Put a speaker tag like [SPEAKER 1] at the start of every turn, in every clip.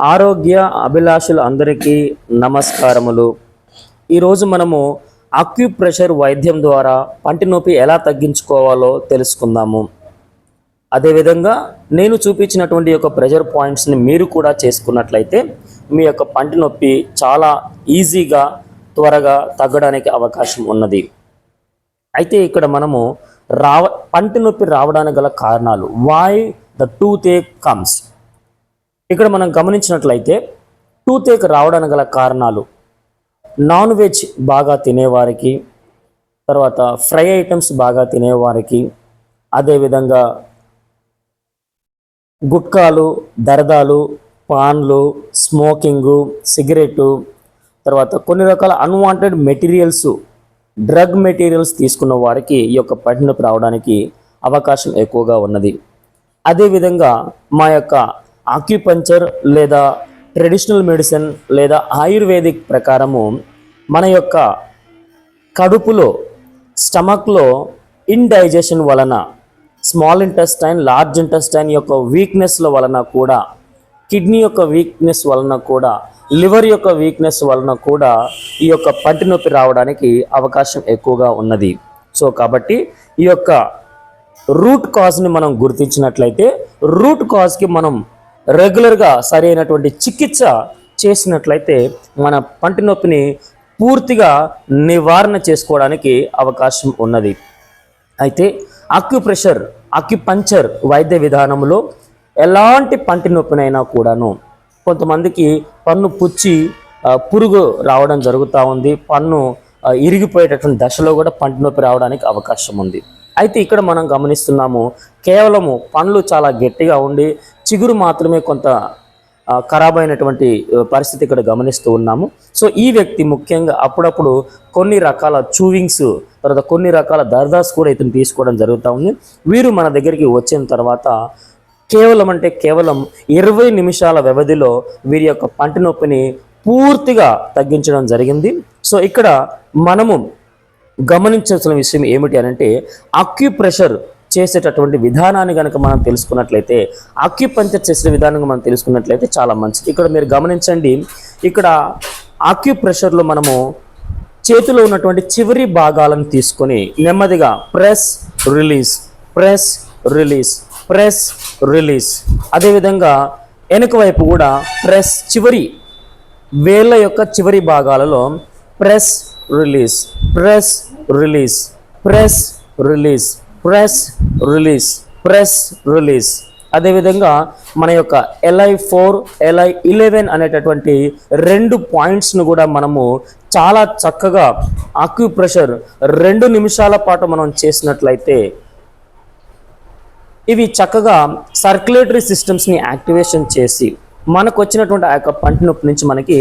[SPEAKER 1] ఆరోగ్య అభిలాషులు అందరికీ నమస్కారములు. ఈరోజు మనము అక్యుప్రెషర్ వైద్యం ద్వారా పంటి నొప్పి ఎలా తగ్గించుకోవాలో తెలుసుకుందాము. అదేవిధంగా నేను చూపించినటువంటి యొక్క ప్రెషర్ పాయింట్స్ని మీరు కూడా చేసుకున్నట్లయితే మీ యొక్క పంటి నొప్పి చాలా ఈజీగా త్వరగా తగ్గడానికి అవకాశం ఉన్నది. అయితే ఇక్కడ మనము పంటి నొప్పి రావడానికి గల కారణాలు, why the tooth ache comes. ఇక్కడ మనం గమనించినట్లయితే టూత్ ఏక్ రావడానికి గల కారణాలు నాన్ వెజ్ బాగా తినేవారికి, తర్వాత ఫ్రై ఐటమ్స్ బాగా తినేవారికి, అదేవిధంగా గుట్కాలు, దరదాలు, పాన్లు, స్మోకింగు, సిగరెట్టు, తర్వాత కొన్ని రకాల అన్వాంటెడ్ మెటీరియల్స్, డ్రగ్ మెటీరియల్స్ తీసుకున్న వారికి ఈ యొక్క పంటి నొప్పి రావడానికి అవకాశం ఎక్కువగా ఉన్నది. అదేవిధంగా మా యొక్క ఆక్యుపంచర్ లేదా ట్రెడిషనల్ మెడిసిన్ లేదా ఆయుర్వేదిక్ ప్రకారము మన యొక్క కడుపులో, స్టమక్లో ఇండైజెషన్ వలన, స్మాల్ ఇంటెస్టైన్, లార్జ్ ఇంటెస్టైన్ యొక్క వీక్నెస్ల వలన కూడా, కిడ్నీ యొక్క వీక్నెస్ వలన కూడా, లివర్ యొక్క వీక్నెస్ వలన కూడా ఈ యొక్క పంటి నొప్పి రావడానికి అవకాశం ఎక్కువగా ఉన్నది. సో కాబట్టి ఈ యొక్క రూట్ కాజ్ని మనం గుర్తించినట్లయితే రూట్ కాజ్కి మనం రెగ్యులర్గా సరైనటువంటి చికిత్స చేసినట్లయితే మన పంటి నొప్పిని పూర్తిగా నివారణ చేసుకోవడానికి అవకాశం ఉన్నది. అయితే అక్యుప్రెషర్, అక్యుపంచర్ వైద్య విధానంలో ఎలాంటి పంటి నొప్పినైనా కూడాను, కొంతమందికి పన్ను పుచ్చి పురుగు రావడం జరుగుతూ ఉంది, పన్ను ఇరిగిపోయేటటువంటి దశలో కూడా పంటి నొప్పి రావడానికి అవకాశం ఉంది. అయితే ఇక్కడ మనం గమనిస్తున్నాము, కేవలము పండ్లు చాలా గట్టిగా ఉండి చిగురు మాత్రమే కొంత ఖరాబ్ అయినటువంటి పరిస్థితి ఇక్కడ గమనిస్తూ ఉన్నాము. సో ఈ వ్యక్తి ముఖ్యంగా అప్పుడప్పుడు కొన్ని రకాల చూవింగ్స్, తర్వాత కొన్ని రకాల దర్దాస్ కూడా ఇతను తీసుకోవడం జరుగుతూ ఉంది. వీరు మన దగ్గరికి వచ్చిన తర్వాత కేవలం 20 నిమిషాల వ్యవధిలో వీరి యొక్క పంటి నొప్పిని పూర్తిగా తగ్గించడం జరిగింది. సో ఇక్కడ మనము గమనించాల్సిన విషయం ఏమిటి అనంటే, అక్యుప్రెషర్ చేసేటటువంటి విధానాన్ని కనుక మనం తెలుసుకున్నట్లయితే, అక్యుపంచర్ చేసే విధానంగా మనం తెలుసుకున్నట్లయితే చాలా మంచిది. ఇక్కడ మీరు గమనించండి, ఇక్కడ అక్యుప్రెషర్లో మనము చేతిలో ఉన్నటువంటి చివరి భాగాలను తీసుకొని నెమ్మదిగా press release, press release, press release. అదేవిధంగా వెనుక వైపు కూడా ప్రెస్, చివరి వేళ్ళ యొక్క చివరి భాగాలలో press release, press release, press release, press release, press release. అదేవిధంగా మన యొక్క LI4, LI11 అనేటటువంటి 2 పాయింట్స్ను కూడా మనము చాలా చక్కగా అక్యుప్రెషర్ 2 నిమిషాల పాటు మనం చేసినట్లయితే ఇవి చక్కగా సర్క్యులేటరీ సిస్టమ్స్ని యాక్టివేషన్ చేసి మనకు వచ్చినటువంటి ఆ యొక్క పంటి నొప్పి నుంచి మనకి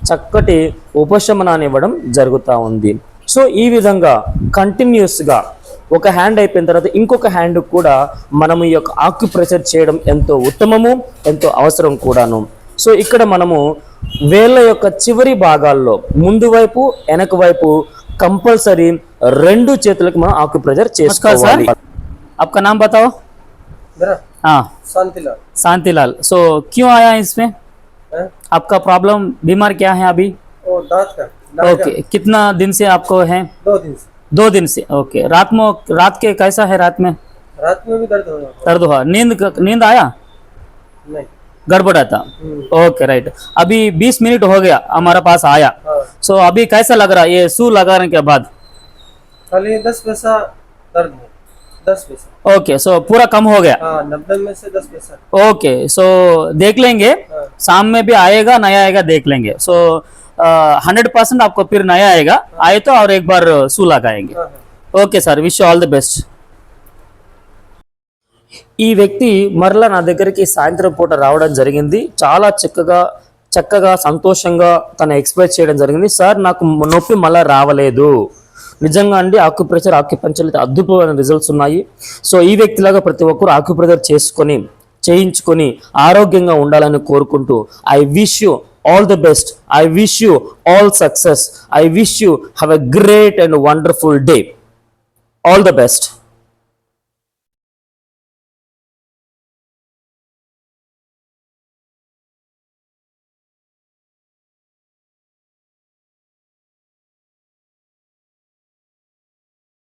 [SPEAKER 1] చక్కటి ఉపశమనాన్ని ఇవ్వడం జరుగుతూ ఉంది. సో ఈ విధంగా కంటిన్యూస్గా ఒక హ్యాండ్ అయిపోయిన తర్వాత ఇంకొక హ్యాండ్ కూడా మనము ఈ యొక్క ఆక్యుప్రెషర్ చేయడం ఎంతో ఉత్తమము, ఎంతో అవసరం కూడాను. సో ఇక్కడ మనము వేళ్ళ యొక్క చివరి భాగాల్లో ముందు వైపు, వెనక వైపు కంపల్సరీ 2 చేతులకు మనం ఆక్యుప్రెషర్ చేసుకోవాలి. आपका नाम बताओ. हाँ,
[SPEAKER 2] शांतिलाल.
[SPEAKER 1] शांतिलाल. सो क्यों आया इसमें? आपका प्रॉब्लम, बीमार क्या है अभी?
[SPEAKER 2] और दांत का.
[SPEAKER 1] ओके, कितना दिन से आपको है?
[SPEAKER 2] 2 दिन से.
[SPEAKER 1] 2 दिन से. ओके, रात के कैसा है? रात में
[SPEAKER 2] भी दर्द हो रहा है.
[SPEAKER 1] दर्द हुआ? नींद आया?
[SPEAKER 2] नहीं,
[SPEAKER 1] गड़बड़ा था. Okay, right. अभी 20 मिनट हो गया हमारा पास आया. सो अभी कैसा लग रहा है ये सू लगाने के बाद?
[SPEAKER 2] खाली 10 पैसा दर्द है. 10 पैसा.
[SPEAKER 1] ओके, सो पूरा कम हो गया.
[SPEAKER 2] 90 में से 10 पैसा.
[SPEAKER 1] ओके, सो देख लेंगे, शाम में भी आएगा, नया आएगा, देख लेंगे. सो 100% आपको फिर नया आएगा. आए तो और एक बार सू लगाएंगे. Okay sir, wish all the best. ఈ వ్యక్తి మరలా నా దగ్గరికి సాయంత్రం పూట రావడం జరిగింది. చాలా చక్కగా సంతోషంగా తను ఎక్స్ప్రెస్ చేయడం జరిగింది. సార్, నాకు నొప్పి మళ్ళీ రావలేదు. నిజంగా అండి, ఆక్యుప్రెషర్, ఆక్యుపంచర్ అయితే అద్భుతమైన రిజల్ట్స్ ఉన్నాయి. సో ఈ వ్యక్తిలాగా ప్రతి ఒక్కరు ఆక్యుప్రెషర్ చేయించుకొని ఆరోగ్యంగా ఉండాలని కోరుకుంటూ I wish you all the best. I wish you all success. I wish you have a great and wonderful day. All the best.